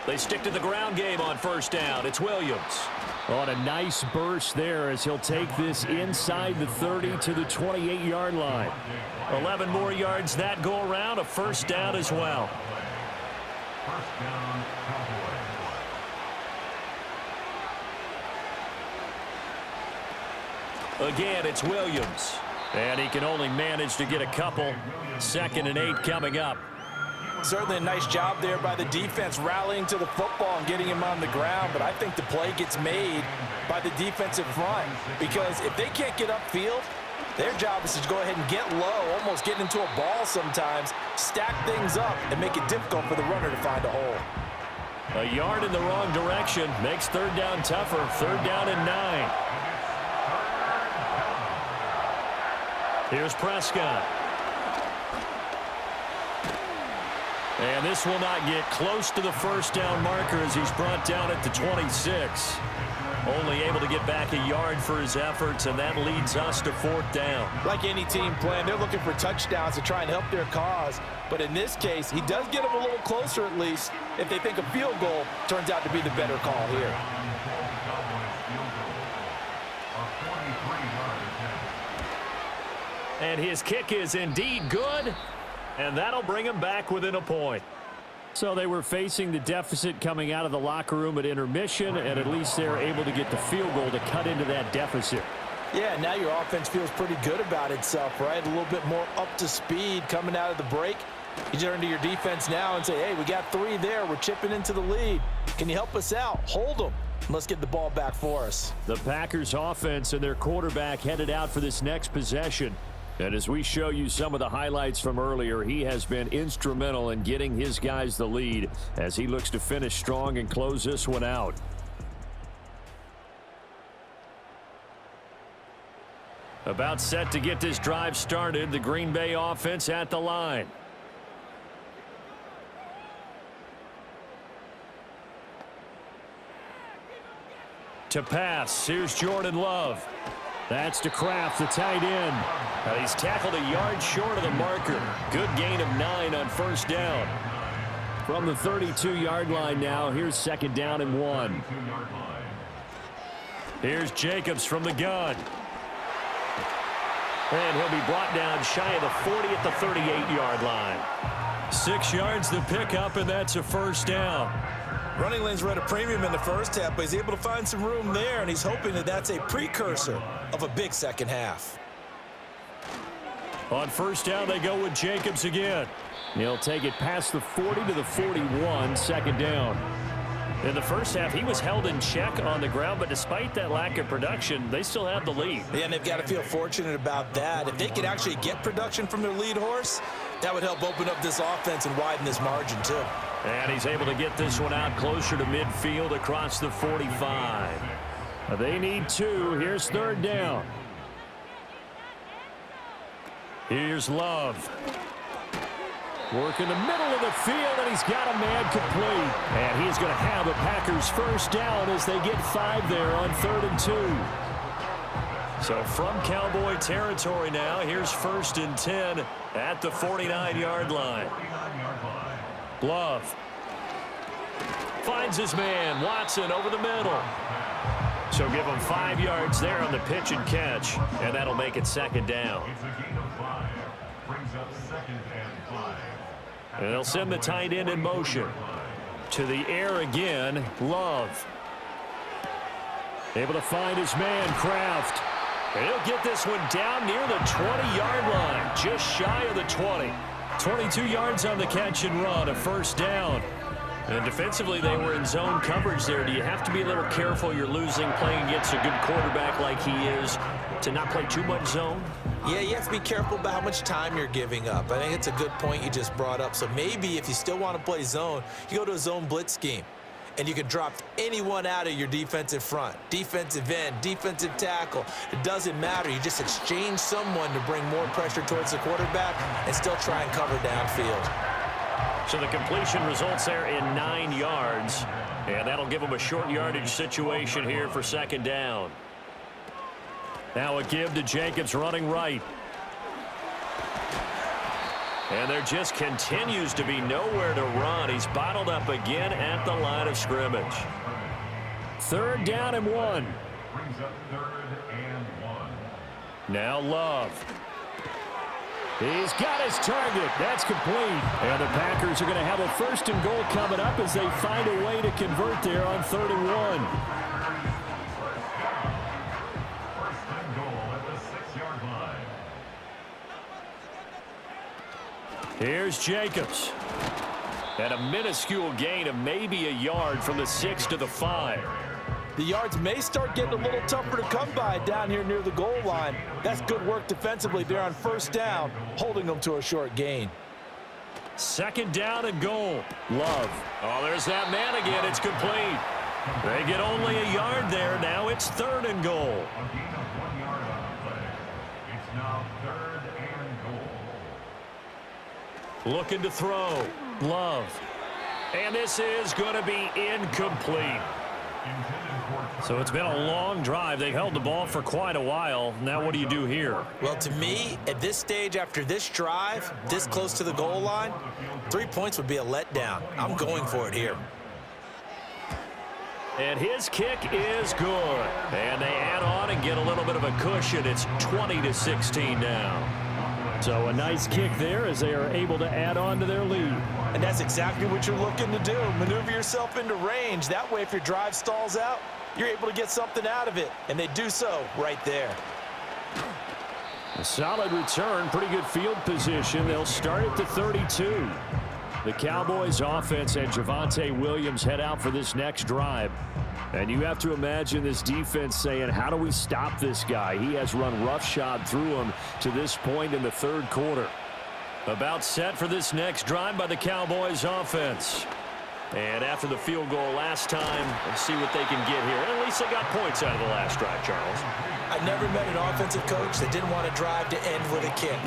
They stick to the ground game on first down. It's Williams. On a nice burst there as he'll take this inside the 30 to the 28-yard line. 11 more yards that go around, a first down as well. First down, Cowboys. Again, it's Williams. And he can only manage to get a couple. 2nd and 8 coming up. Certainly a nice job there by the defense rallying to the football and getting him on the ground, but I think the play gets made by the defensive front because if they can't get upfield, their job is to go ahead and get low, almost get into a ball sometimes, stack things up, and make it difficult for the runner to find a hole. A yard in the wrong direction makes third down tougher. Third down and 9. Here's Prescott. And this will not get close to the first down marker as he's brought down at the 26. Only able to get back a yard for his efforts, and that leads us to fourth down. Like any team playing, they're looking for touchdowns to try and help their cause. But in this case, he does get them a little closer at least if they think a field goal turns out to be the better call here. And his kick is indeed good, and that'll bring him back within a point. So they were facing the deficit coming out of the locker room at intermission, and at least they're able to get the field goal to cut into that deficit. Yeah, now your offense feels pretty good about itself, right? A little bit more up to speed coming out of the break. You turn to your defense now and say, hey, we got 3 there. We're chipping into the lead. Can you help us out? Hold them. Let's get the ball back for us. The Packers offense and their quarterback headed out for this next possession. And as we show you some of the highlights from earlier, he has been instrumental in getting his guys the lead as he looks to finish strong and close this one out. About set to get this drive started, the Green Bay offense at the line. To pass, here's Jordan Love. That's to Kraft, the tight end. Now he's tackled a yard short of the marker. Good gain of 9 on first down. From the 32-yard line now, here's second down and 1. Here's Jacobs from the gun. And he'll be brought down shy of the 40 at the 38-yard line. 6 yards the pickup, and that's a first down. Running lanes were at a premium in the first half, but he's able to find some room there, and he's hoping that that's a precursor of a big second half. On first down, they go with Jacobs again. He'll take it past the 40 to the 41, second down. In the first half, he was held in check on the ground, but despite that lack of production, they still have the lead. Yeah, and they've got to feel fortunate about that. If they could actually get production from their lead horse, that would help open up this offense and widen this margin, too. And he's able to get this one out closer to midfield across the 45. They need 2. Here's third down. Here's Love. Work in the middle of the field, and he's got a man complete. And he's going to have the Packers first down as they get 5 there on 3rd and 2. So from Cowboy territory now, here's 1st and 10 at the 49-yard line. Love finds his man, Watson, over the middle. So give him 5 yards there on the pitch and catch, and that'll make it second down. It's a gain of 5. Brings up 2nd and 5. And they'll send the tight end in motion. To the air again, Love. Able to find his man, Kraft. And he'll get this one down near the 20-yard line, just shy of the 20. 22 yards on the catch and run, a first down. And defensively, they were in zone coverage there. Do you have to be a little careful you're losing playing against a good quarterback like he is to not play too much zone? Yeah, you have to be careful about how much time you're giving up. I think it's a good point you just brought up. So maybe if you still want to play zone, you go to a zone blitz scheme. And you can drop anyone out of your defensive front, defensive end, defensive tackle. It doesn't matter. You just exchange someone to bring more pressure towards the quarterback and still try and cover downfield. So the completion results there in 9 yards. And that'll give them a short yardage situation here for second down. Now a give to Jacobs running right. And there just continues to be nowhere to run. He's bottled up again at the line of scrimmage. 3rd down and 1. Brings up 3rd and 1. Now Love. He's got his target. That's complete. And the Packers are going to have a 1st and goal coming up as they find a way to convert there on 3rd and 1. 1st and goal at the 6-yard line. Here's Jacobs. And a minuscule gain of maybe a yard from the 6 to the 5. The yards may start getting a little tougher to come by down here near the goal line. That's good work defensively there on first down, holding them to a short gain. 2nd down and goal. Love. Oh, there's that man again. It's complete. They get only a yard there. Now it's 3rd and goal. A gain of 1 yard on the play. It's now 3rd and goal. Looking to throw. Love. And this is going to be incomplete. So it's been a long drive. They held the ball for quite a while. Now what do you do here? Well, to me, at this stage, after this drive, this close to the goal line, 3 points would be a letdown. I'm going for it here. And his kick is good. And they add on and get a little bit of a cushion. It's 20-16 now. So a nice kick there as they are able to add on to their lead. And that's exactly what you're looking to do. Maneuver yourself into range. That way, if your drive stalls out, you're able to get something out of it. And they do so right there. A solid return, pretty good field position. They'll start at the 32. The Cowboys offense and Javonte Williams head out for this next drive. And you have to imagine this defense saying, how do we stop this guy? He has run roughshod through him to this point in the 3rd quarter. About set for this next drive by the Cowboys offense. And after the field goal last time, let's see what they can get here. At least they got points out of the last drive, Charles. I've never met an offensive coach that didn't want a drive to end with a kick.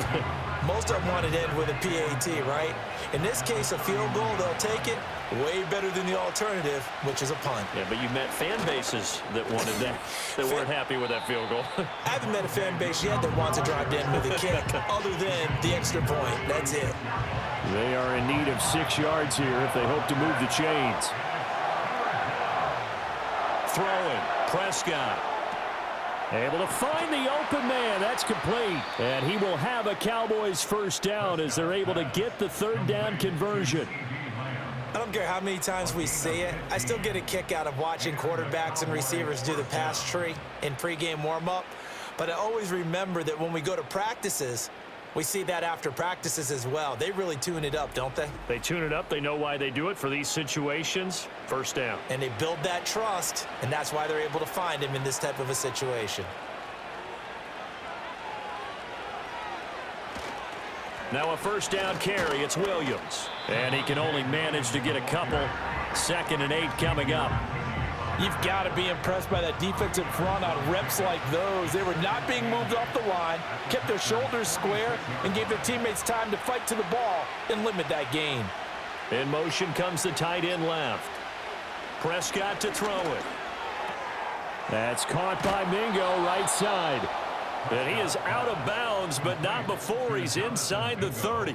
Most of them wanted to end with a PAT, right? In this case, a field goal, they'll take it. Way better than the alternative, which is a punt. Yeah, but you met fan bases that wanted that, that weren't happy with that field goal. I haven't met a fan base yet that wants a drive to end with a kick, other than the extra point. That's it. They are in need of 6 yards here if they hope to move the chains. Throwing, Prescott. Able to find the open man. That's complete. And he will have a Cowboys first down as they're able to get the 3rd down conversion. I don't care how many times we see it. I still get a kick out of watching quarterbacks and receivers do the pass tree in pregame warm-up. But I always remember that when we go to practices, we see that after practices as well. They really tune it up, don't they? They tune it up. They know why they do it for these situations. First down. And they build that trust, and that's why they're able to find him in this type of a situation. Now a first down carry. It's Williams. And he can only manage to get a couple. 2nd and 8 coming up. You've got to be impressed by that defensive front on reps like those. They were not being moved off the line, kept their shoulders square, and gave their teammates time to fight to the ball and limit that gain. In motion comes the tight end left. Prescott to throw it. That's caught by Mingo, right side. And he is out of bounds, but not before he's inside the 30.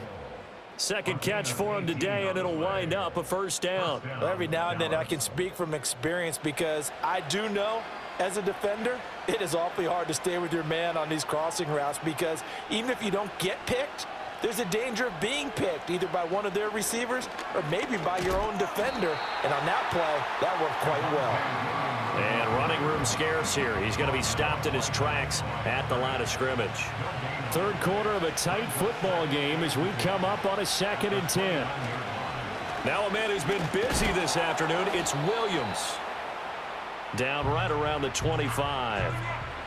2nd catch for him today, and it'll wind up a first down. Well, every now and then I can speak from experience because I do know as a defender, it is awfully hard to stay with your man on these crossing routes because even if you don't get picked, there's a danger of being picked either by one of their receivers or maybe by your own defender. And on that play, that worked quite well. And running room scarce here. He's going to be stopped in his tracks at the line of scrimmage. 3rd quarter of a tight football game as we come up on a 2nd and 10. Now a man who's been busy this afternoon, it's Williams. Down right around the 25.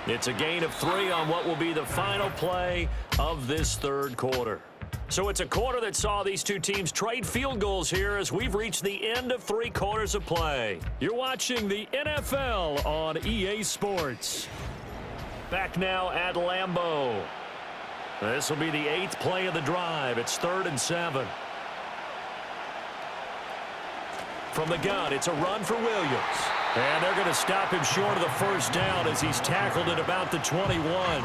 It's a gain of 3 on what will be the final play of this 3rd quarter. So it's a quarter that saw these two teams trade field goals here as we've reached the end of 3 quarters of play. You're watching the NFL on EA Sports. Back now at Lambeau. This will be the 8th play of the drive. It's 3rd and 7. From the gun, it's a run for Williams. And they're going to stop him short of the first down as he's tackled at about the 21.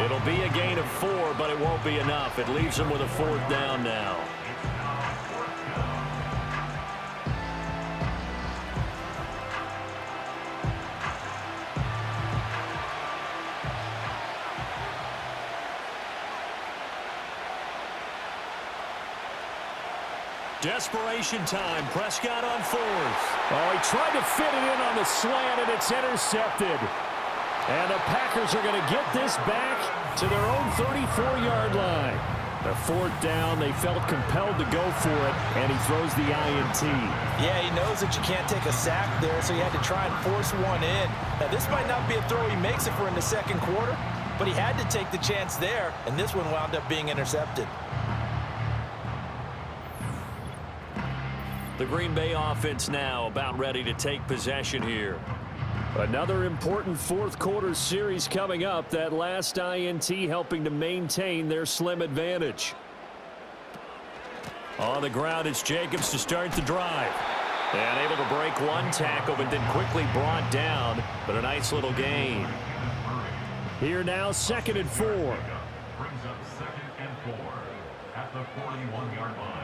It'll be a gain of 4, but it won't be enough. It leaves him with a 4th down now. Desperation time. Prescott on 4th. Oh, he tried to fit it in on the slant, and it's intercepted. And the Packers are going to get this back to their own 34-yard line. A fourth down, they felt compelled to go for it, and he throws the INT. Yeah, he knows that you can't take a sack there, so he had to try and force one in. Now, this might not be a throw he makes if we're in the second quarter, but he had to take the chance there, and this one wound up being intercepted. The Green Bay offense now about ready to take possession here. Another important fourth quarter series coming up. That last INT helping to maintain their slim advantage. On the ground, it's Jacobs to start the drive. And able to break one tackle, but then quickly brought down. But a nice little gain. Here now, 2nd and 4. Brings up 2nd and 4 at the 41-yard line.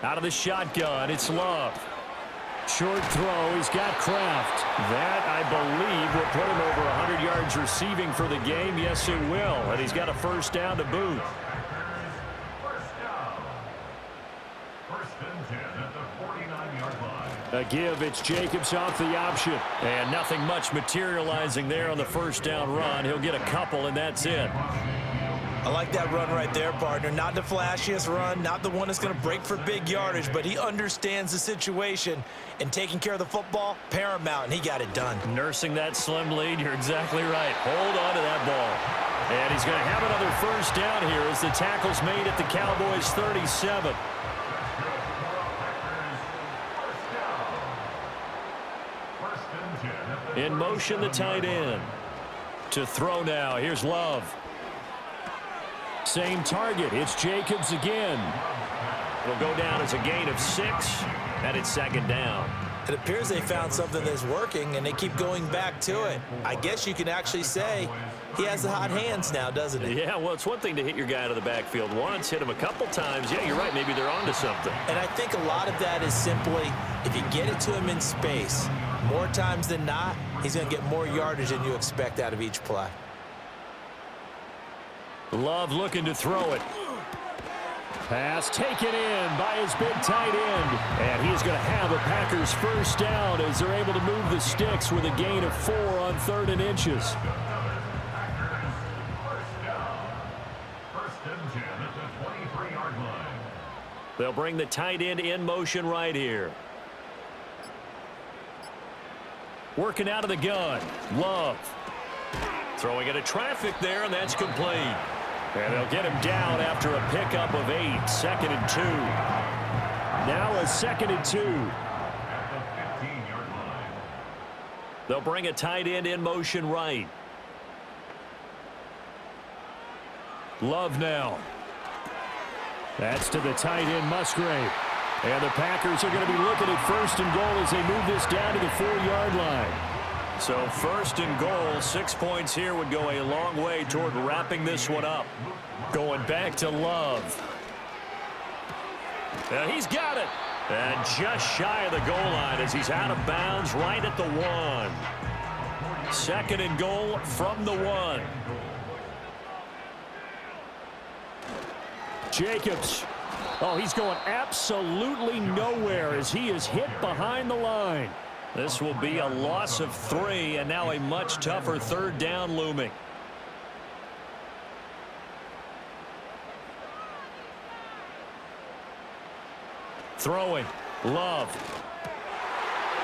Out of the shotgun, it's Love. Short throw, he's got Kraft. That, I believe, will put him over 100 yards receiving for the game. Yes, it will. And he's got a first down to boot. First down. 1st and 10 at the 49-yard line. A give, it's Jacobs off the option. And nothing much materializing there on the first down run. He'll get a couple, and that's it. I like that run right there, partner. Not the flashiest run, not the one that's going to break for big yardage, but he understands the situation, and taking care of the football, paramount, and he got it done. Nursing that slim lead, you're exactly right. Hold on to that ball. And he's going to have another first down here as the tackle's made at the Cowboys' 37. In motion, the tight end. To throw now, here's Love. Same target. It's Jacobs again. It'll go down as a gain of 6, and it's 2nd down. It appears they found something that's working, and they keep going back to it. I guess you can actually say he has the hot hands now, doesn't he? Yeah, well, it's one thing to hit your guy out of the backfield once, hit him a couple times. Yeah, you're right. Maybe they're onto something. And I think a lot of that is simply if you get it to him in space, more times than not, he's going to get more yardage than you expect out of each play. Love looking to throw it. Pass taken in by his big tight end. And he's going to have a Packers first down as they're able to move the sticks with a gain of 4 on 3rd and inches. 1st and 10 at the 23-yard line. They'll bring the tight end in motion right here. Working out of the gun. Love. Throwing into traffic there, and that's complete. And they'll get him down after a pickup of 8. 2nd and 2. Now a 2nd and 2. At the 15-yard line. They'll bring a tight end in motion right. Love now. That's to the tight end, Musgrave. And the Packers are going to be looking at 1st and goal as they move this down to the 4-yard line. So 1st and goal, 6 points here would go a long way toward wrapping this one up. Going back to Love. And he's got it. And just shy of the goal line as he's out of bounds right at the 1. 2nd and goal from the 1. Jacobs. Oh, he's going absolutely nowhere as he is hit behind the line. This will be a loss of 3, and now a much tougher 3rd down looming. Throwing. Love.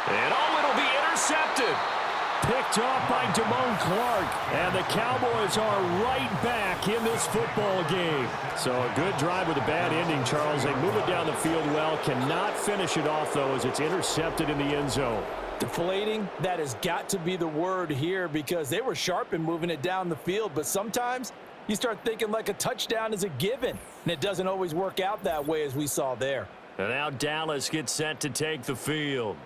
And it'll be intercepted. Picked off by Damone Clark. And the Cowboys are right back in this football game. So a good drive with a bad ending, Charles. They move it down the field well. Cannot finish it off, though, as it's intercepted in the end zone. Deflating, that has got to be the word here because they were sharp in moving it down the field, but sometimes you start thinking like a touchdown is a given, and it doesn't always work out that way as we saw there. And now Dallas gets set to take the field.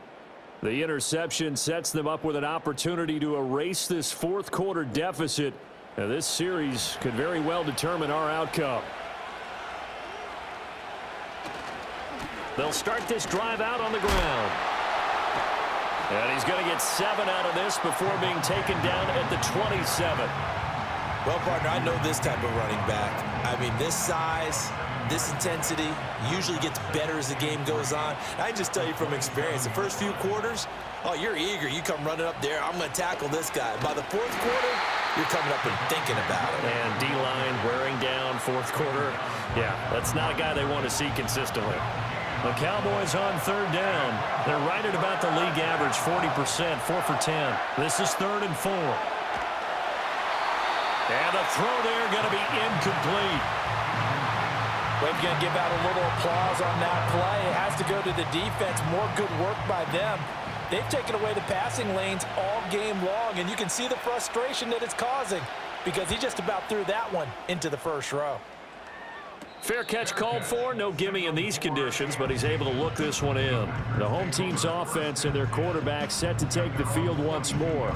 The interception sets them up with an opportunity to erase this fourth quarter deficit. And this series could very well determine our outcome. They'll start this drive out on the ground. And he's going to get 7 out of this before being taken down at the 27. Well, partner, I know this type of running back. I mean, this size, this intensity usually gets better as the game goes on. I can just tell you from experience, the first few quarters, oh, you're eager. You come running up there, I'm going to tackle this guy. By the fourth quarter, you're coming up and thinking about it. And D-line wearing down fourth quarter. Yeah, that's not a guy they want to see consistently. The Cowboys on third down. They're right at about the league average, 40%, 4 for 10. This is 3rd and 4. And the throw there going to be incomplete. We're going to give out a little applause on that play. It has to go to the defense. More good work by them. They've taken away the passing lanes all game long, and you can see the frustration that it's causing because he just about threw that one into the first row. Fair catch called for. No gimme in these conditions, but he's able to look this one in. The home team's offense and their quarterback set to take the field once more.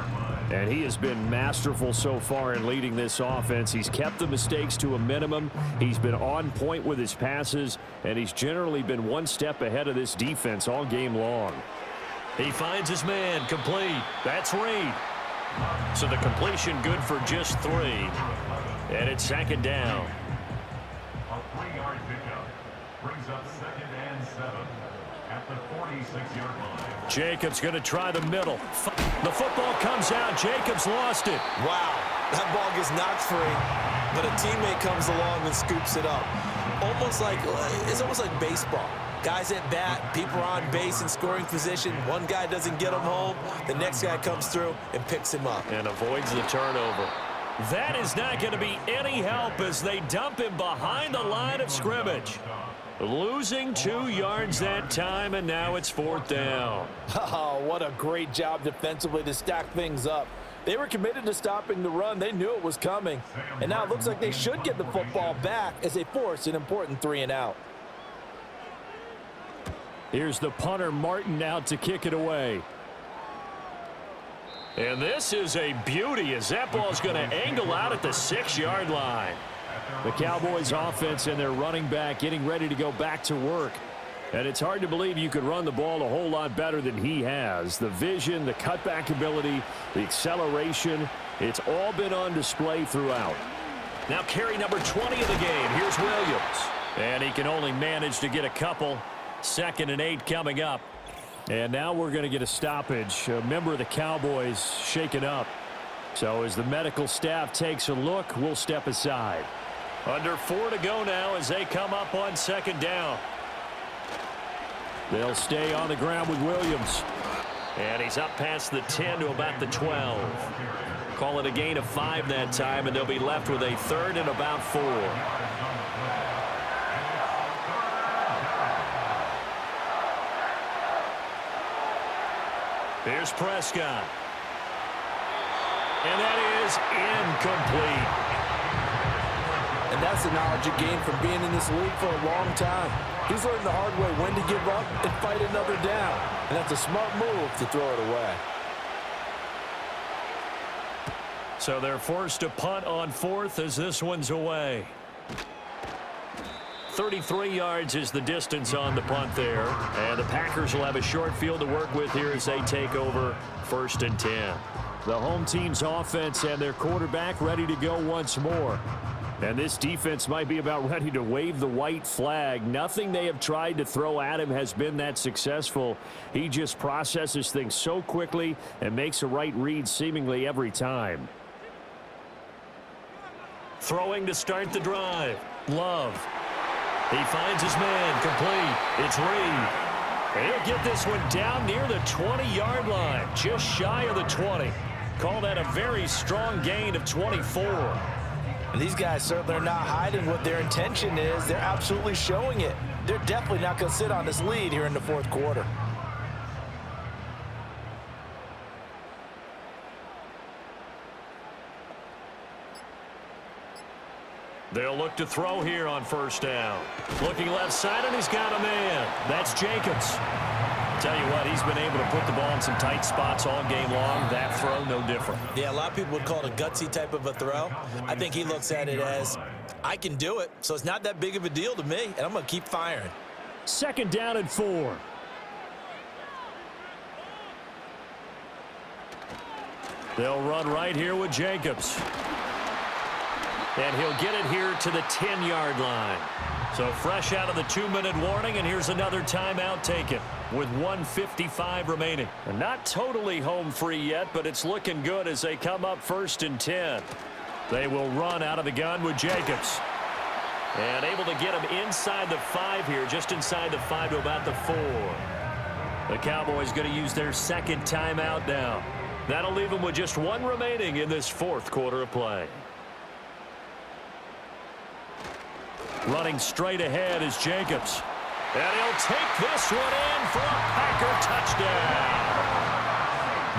And he has been masterful so far in leading this offense. He's kept the mistakes to a minimum. He's been on point with his passes, and he's generally been one step ahead of this defense all game long. He finds his man, complete. That's Reed. So the completion good for just 3. And it's 2nd down. A 3-yard pickup brings up 2nd and 7 at the 46-yard line. Jacobs going to try the middle. The football comes out. Jacobs lost it. Wow, that ball gets knocked free, but a teammate comes along and scoops it up. It's almost like baseball. Guys at bat, people are on base in scoring position. One guy doesn't get him home. The next guy comes through and picks him up. And avoids the turnover. That is not going to be any help as they dump him behind the line of scrimmage. Losing 2 yards that time, and now it's 4th down. Oh, what a great job defensively to stack things up. They were committed to stopping the run. They knew it was coming. And now it looks like they should get the football back as they force an important 3-and-out. Here's the punter, Martin, out to kick it away. And this is a beauty as that ball's going to angle out at the 6-yard line. The Cowboys offense and their running back getting ready to go back to work. And it's hard to believe you could run the ball a whole lot better than he has. The vision, the cutback ability, the acceleration, it's all been on display throughout. Now carry number 20 of the game. Here's Williams. And he can only manage to get a couple. 2nd and 8 coming up. And now we're going to get a stoppage. A member of the Cowboys shaken up. So as the medical staff takes a look, we'll step aside. Under 4 to go now as they come up on 2nd down. They'll stay on the ground with Williams. And he's up past the 10 to about the 12. Call it a gain of 5 that time, and they'll be left with a 3rd and about 4. Here's Prescott. And that is incomplete. And that's the knowledge you gain from being in this league for a long time. He's learned the hard way when to give up and fight another down. And that's a smart move to throw it away. So they're forced to punt on 4th as this one's away. 33 yards is the distance on the punt there. And the Packers will have a short field to work with here as they take over 1st and 10. The home team's offense and their quarterback ready to go once more. And this defense might be about ready to wave the white flag. Nothing they have tried to throw at him has been that successful. He just processes things so quickly and makes a right read seemingly every time. Throwing to start the drive. Love. He finds his man, complete. It's Reed. And he'll get this one down near the 20-yard line, just shy of the 20. Call that a very strong gain of 24. And these guys certainly are not hiding what their intention is. They're absolutely showing it. They're definitely not going to sit on this lead here in the 4th quarter. They'll look to throw here on 1st down. Looking left side, and he's got a man. That's Jacobs. Tell you what, he's been able to put the ball in some tight spots all game long. That throw, no different. Yeah, a lot of people would call it a gutsy type of a throw. I think he looks at it as, I can do it, so it's not that big of a deal to me, and I'm going to keep firing. 2nd down and 4. They'll run right here with Jacobs. And he'll get it here to the 10-yard line. So fresh out of the 2-minute warning, and here's another timeout taken with 1:55 remaining. And not totally home free yet, but it's looking good as they come up 1st and 10. They will run out of the gun with Jacobs. And able to get him inside the 5 here, just inside the 5 to about the 4. The Cowboys going to use their second timeout now. That'll leave them with just 1 remaining in this 4th quarter of play. Running straight ahead is Jacobs. And he'll take this one in for a Packer touchdown.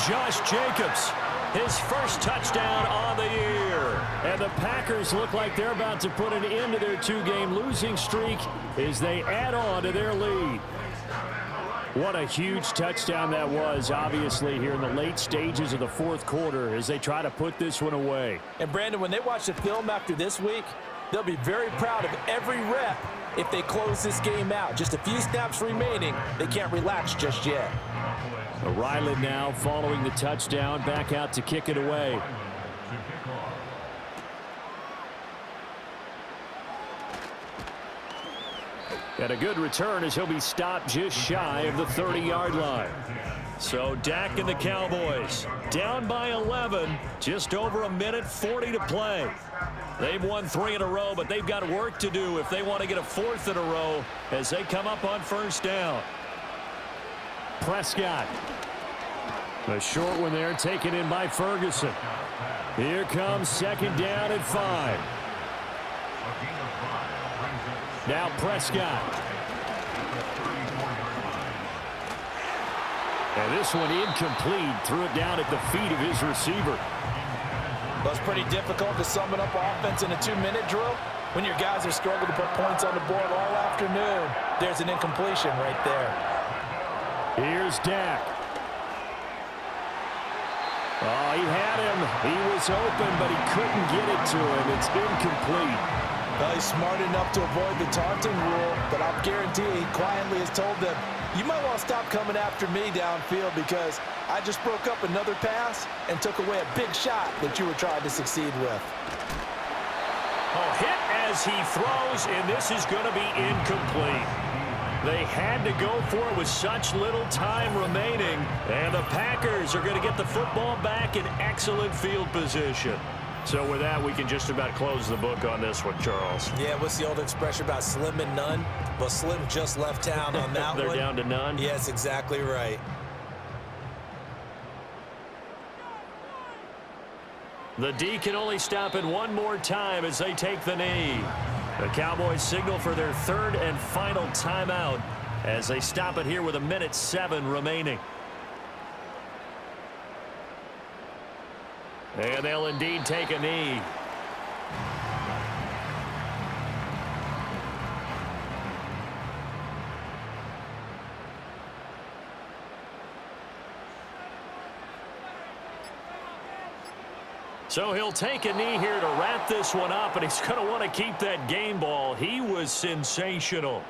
Josh Jacobs, his first touchdown on the year. And the Packers look like they're about to put an end to their 2-game losing streak as they add on to their lead. What a huge touchdown that was, obviously, here in the late stages of the 4th quarter as they try to put this one away. And, Brandon, when they watch the film after this week, they'll be very proud of every rep if they close this game out. Just a few snaps remaining. They can't relax just yet. Ryland now following the touchdown, back out to kick it away. And a good return as he'll be stopped just shy of the 30-yard line. So Dak and the Cowboys down by 11, just over 1:40 to play. They've won 3 in a row, but they've got work to do if they want to get a 4th in a row as they come up on 1st down. Prescott. A short one there taken in by Ferguson. Here comes 2nd down and 5. Now Prescott. And this one incomplete. Threw it down at the feet of his receiver. Well, it's pretty difficult to sum it up offense in a 2-minute drill when your guys are struggling to put points on the board all afternoon. There's an incompletion right there. Here's Dak. Oh, he had him. He was open, but he couldn't get it to him. It's incomplete. Well, he's smart enough to avoid the taunting rule, but I'll guarantee he quietly has told them, you might want to stop coming after me downfield because I just broke up another pass and took away a big shot that you were trying to succeed with. Oh, hit as he throws, and this is going to be incomplete. They had to go for it with such little time remaining, and the Packers are going to get the football back in excellent field position. So with that, we can just about close the book on this one, Charles. Yeah, what's the old expression about slim and none? Well, Slim just left town on that They're one. down to none? Yes, exactly right. The D can only stop it one more time as they take the knee. The Cowboys signal for their 3rd and final timeout as they stop it here with 1:07 remaining. And they'll indeed take a knee. So he'll take a knee here to wrap this one up, and he's going to want to keep that game ball. He was sensational.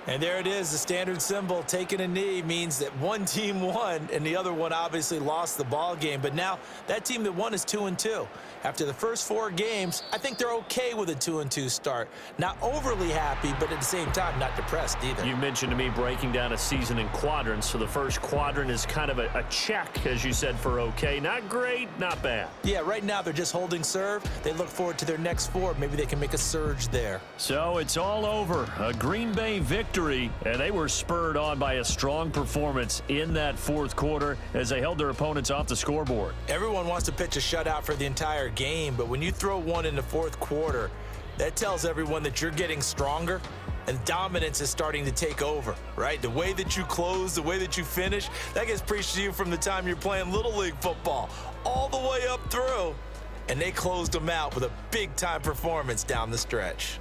And there it is, the standard symbol. Taking a knee means that one team won and the other one obviously lost the ball game. But now that team that won is 2-2. After the first 4 games, I think they're okay with a 2-2 start. Not overly happy, but at the same time, not depressed either. You mentioned to me breaking down a season in quadrants. So the first quadrant is kind of a check, as you said, for okay. Not great, not bad. Yeah, right now they're just holding serve. They look forward to their next 4. Maybe they can make a surge there. So it's all over. A Green Bay victory, and they were spurred on by a strong performance in that 4th quarter as they held their opponents off the scoreboard. Everyone wants to pitch a shutout for the entire game, but when you throw one in the 4th quarter, that tells everyone that you're getting stronger and dominance is starting to take over, right? The way that you close, the way that you finish, that gets preached to you from the time you're playing Little League football all the way up through, and they closed them out with a big-time performance down the stretch.